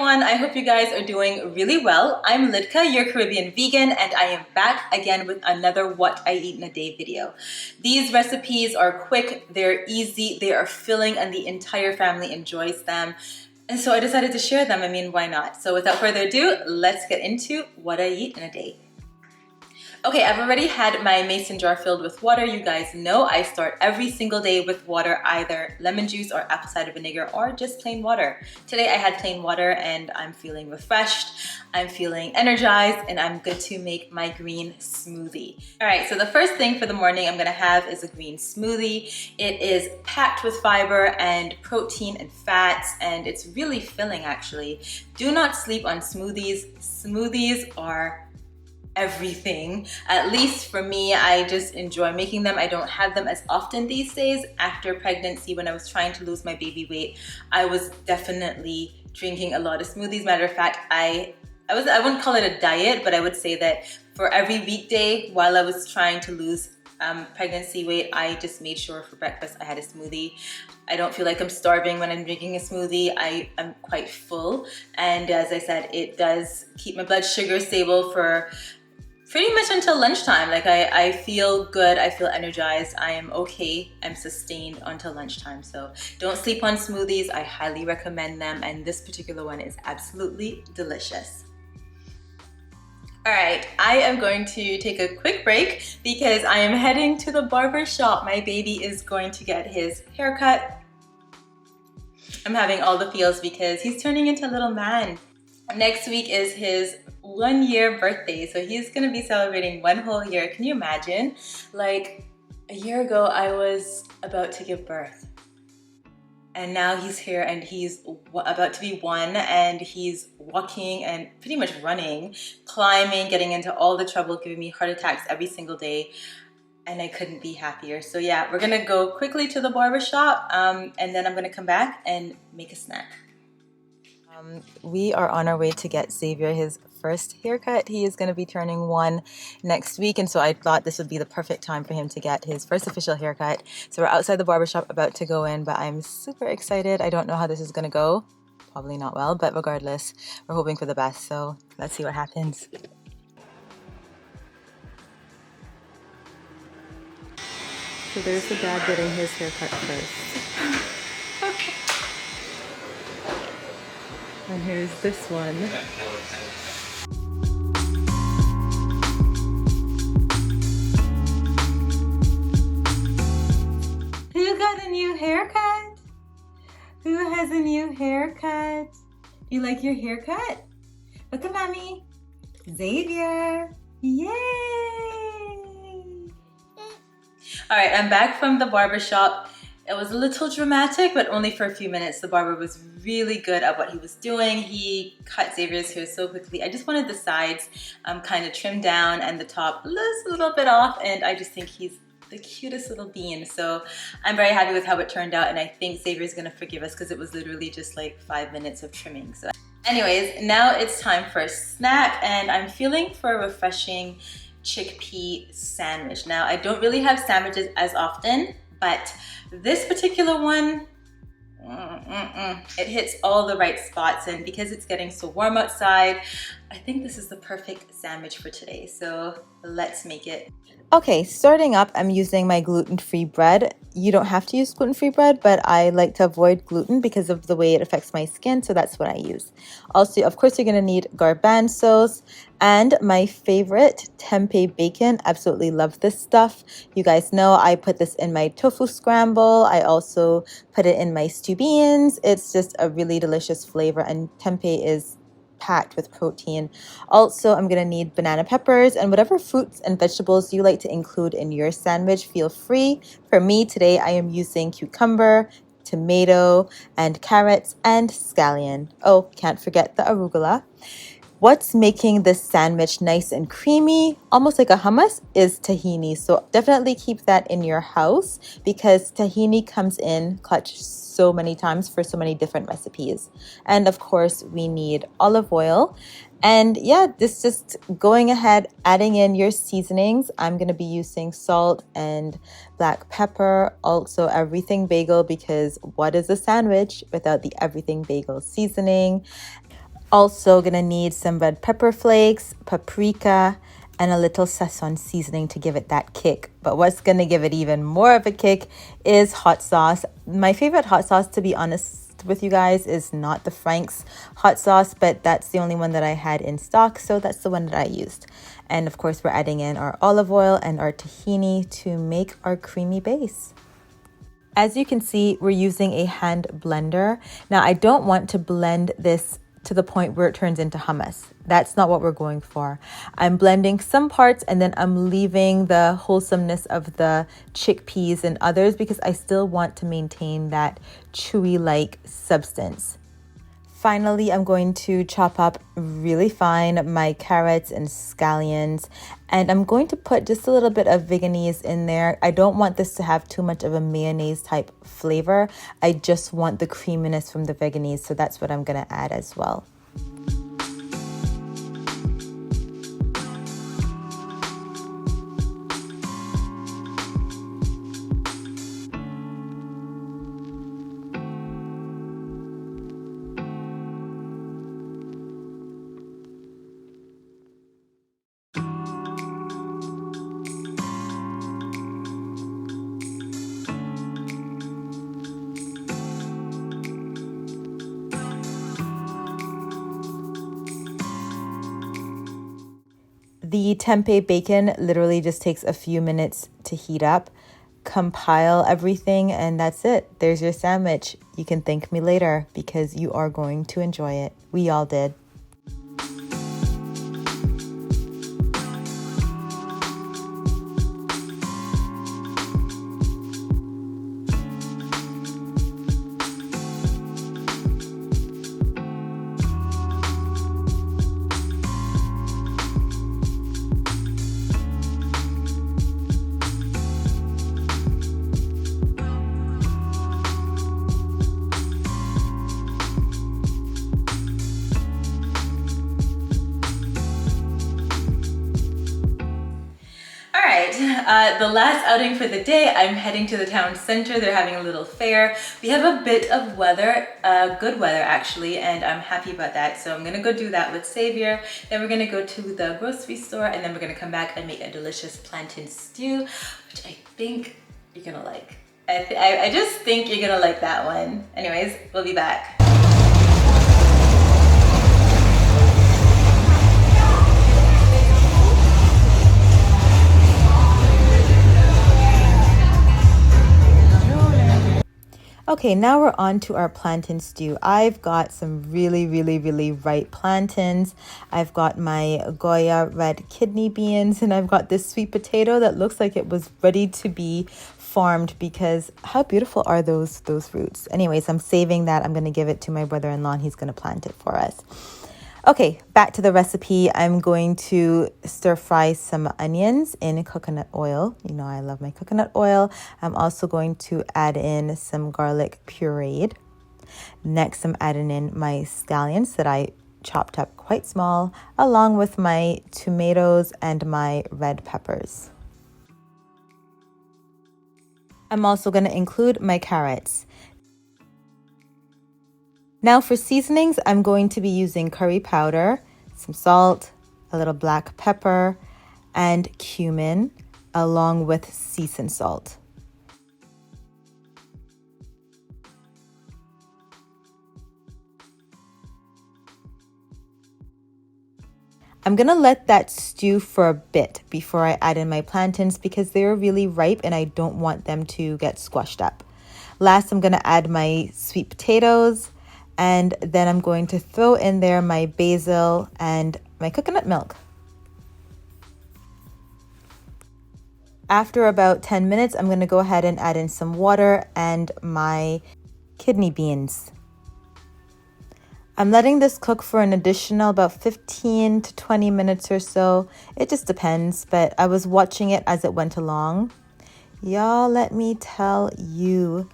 everyone, I hope you guys are doing really well. I'm Lidka, your Caribbean vegan, and I am back again with another What I Eat in a Day video. These recipes are quick, they're easy, they are filling, and the entire family enjoys them. And so I decided to share them. I mean, why not? So without further ado, let's get into what I eat in a day. Okay, I've already had my mason jar filled with water. You guys know I start every single day with water, either lemon juice or apple cider vinegar or just plain water. Today I had plain water and I'm feeling refreshed, I'm feeling energized, and I'm good to make my green smoothie. All right, so the first thing for the morning I'm gonna have is a green smoothie. It is packed with fiber and protein and fats, and it's really filling actually. Do not sleep on smoothies. Smoothies are everything. At least for me, I just enjoy making them. I don't have them as often these days. After pregnancy, when I was trying to lose my baby weight, I was definitely drinking a lot of smoothies. Matter of fact, I wouldn't call it a diet, but I would say that for every weekday while I was trying to lose pregnancy weight, I just made sure for breakfast I had a smoothie. I don't feel like I'm starving when I'm drinking a smoothie. I'm quite full, and as I said, it does keep my blood sugar stable for pretty much until lunchtime. Like I feel good, I feel energized, I am okay, I'm sustained until lunchtime. So don't sleep on smoothies, I highly recommend them, and this particular one is absolutely delicious. All right, I am going to take a quick break because I am heading to the barber shop. My baby is going to get his haircut. I'm having all the feels because he's turning into a little man. Next week is his 1 year birthday, so he's gonna be celebrating 1 whole year. Can you imagine? Like a year ago, I was about to give birth, and now he's here and he's about to be 1, and he's walking and pretty much running, climbing, getting into all the trouble, giving me heart attacks every single day, and I couldn't be happier. So yeah, we're gonna go quickly to the barber shop, and then I'm gonna come back and make a snack. We are on our way to get Xavier his first haircut. He is going to be turning 1 next week, and so I thought this would be the perfect time for him to get his first official haircut. So we're outside the barbershop about to go in, but I'm super excited. I don't know how this is going to go. Probably not well, but regardless, we're hoping for the best. So let's see what happens. So there's the dad getting his haircut first. And here's this one. Who got a new haircut? Who has a new haircut? Do you like your haircut? Look at mommy. Xavier. Yay! All right, I'm back from the barbershop. It was a little dramatic, but only for a few minutes. The barber was really good at what he was doing. He cut Xavier's hair so quickly. I just wanted the sides kind of trimmed down and the top just a little bit off, and I just think he's the cutest little bean. So I'm very happy with how it turned out, and I think Xavier's gonna forgive us because it was literally just like 5 minutes of trimming. So anyways, now it's time for a snack, and I'm feeling for a refreshing chickpea sandwich. Now, I don't really have sandwiches as often, but this particular one, it hits all the right spots, and because it's getting so warm outside, I think this is the perfect sandwich for today. So let's make it. Okay, starting up, I'm using my gluten-free bread. You don't have to use gluten-free bread, but I like to avoid gluten because of the way it affects my skin, so that's what I use. Also, of course, you're gonna need garbanzos and my favorite, tempeh bacon. Absolutely love this stuff. You guys know I put this in my tofu scramble. I also put it in my stew beans. It's just a really delicious flavor, and tempeh is packed with protein. Also, I'm gonna need banana peppers and whatever fruits and vegetables you like to include in your sandwich, feel free. For me today, I am using cucumber, tomato, and carrots, and scallion. Oh, can't forget the arugula. What's making this sandwich nice and creamy, almost like a hummus, is tahini. So definitely keep that in your house because tahini comes in clutch so many times for so many different recipes. And of course, we need olive oil. And yeah, this just going ahead, adding in your seasonings. I'm going to be using salt and black pepper, also everything bagel, because what is a sandwich without the everything bagel seasoning? Also gonna need some red pepper flakes, paprika, and a little Szechuan seasoning to give it that kick. But what's gonna give it even more of a kick is hot sauce. My favorite hot sauce, to be honest with you guys, is not the Frank's hot sauce, but that's the only one that I had in stock, so that's the one that I used. And of course, we're adding in our olive oil and our tahini to make our creamy base. As you can see, we're using a hand blender. Now, I don't want to blend this to the point where it turns into hummus. That's not what we're going for. I'm blending some parts and then I'm leaving the wholesomeness of the chickpeas and others because I still want to maintain that chewy-like substance. Finally, I'm going to chop up really fine my carrots and scallions, and I'm going to put just a little bit of veganese in there. I don't want this to have too much of a mayonnaise type flavor. I just want the creaminess from the veganese, so that's what I'm going to add as well. The tempeh bacon literally just takes a few minutes to heat up. Compile everything, and that's it. There's your sandwich. You can thank me later because you are going to enjoy it. We all did. The last outing for the day, I'm heading to the town center. They're having a little fair. We have a bit of weather, good weather actually, and I'm happy about that. So I'm gonna go do that with Xavier. Then we're gonna go to the grocery store, and then we're gonna come back and make a delicious plantain stew, which I think you're gonna like. I just think you're gonna like that one. Anyways, we'll be back. Okay, now we're on to our plantain stew. I've got some really ripe plantains. I've got my Goya red kidney beans, and I've got this sweet potato that looks like it was ready to be farmed because how beautiful are those roots. Anyways, I'm saving that. I'm going to give it to my brother-in-law and he's going to plant it for us. Okay, back to the recipe. I'm going to stir fry some onions in coconut oil. You know I love my coconut oil. I'm also going to add in some garlic pureed. Next, I'm adding in my scallions that I chopped up quite small, along with my tomatoes and my red peppers. I'm also going to include my carrots. Now for seasonings, I'm going to be using curry powder, some salt, a little black pepper, and cumin, along with seasoned salt. I'm gonna let that stew for a bit before I add in my plantains because they're really ripe and I don't want them to get squashed up. Last, I'm gonna add my sweet potatoes, and then I'm going to throw in there my basil and my coconut milk. After about 10 minutes, I'm going to go ahead and add in some water and my kidney beans. I'm letting this cook for an additional about 15 to 20 minutes or so. It just depends, but I was watching it as it went along. Y'all, let me tell you,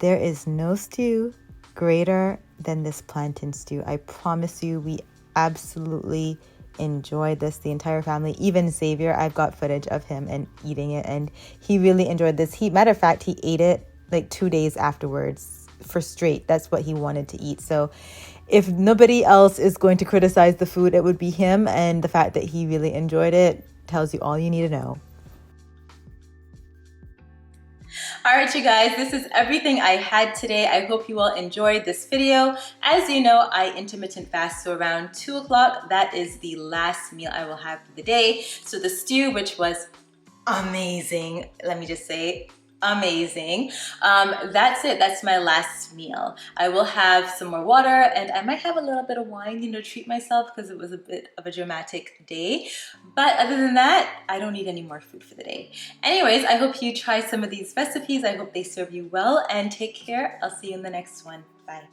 there is no stew greater than this plantain stew. I promise you, we absolutely enjoyed this, the entire family, even Xavier. I've got footage of him and eating it, and he really enjoyed this. Matter of fact, he ate it like 2 days afterwards. for straight. That's what he wanted to eat. So if nobody else is going to criticize the food, it would be him. And the fact that he really enjoyed it tells you all you need to know. All right, you guys, this is everything I had today. I hope you all enjoyed this video. As you know, I intermittent fast, so around 2 o'clock, that is the last meal I will have for the day. So the stew, which was amazing, let me just say, amazing. That's it. That's my last meal. I will have some more water and I might have a little bit of wine, you know, treat myself because it was a bit of a dramatic day. But other than that, I don't need any more food for the day. Anyways, I hope you try some of these recipes. I hope they serve you well and take care. I'll see you in the next one. Bye.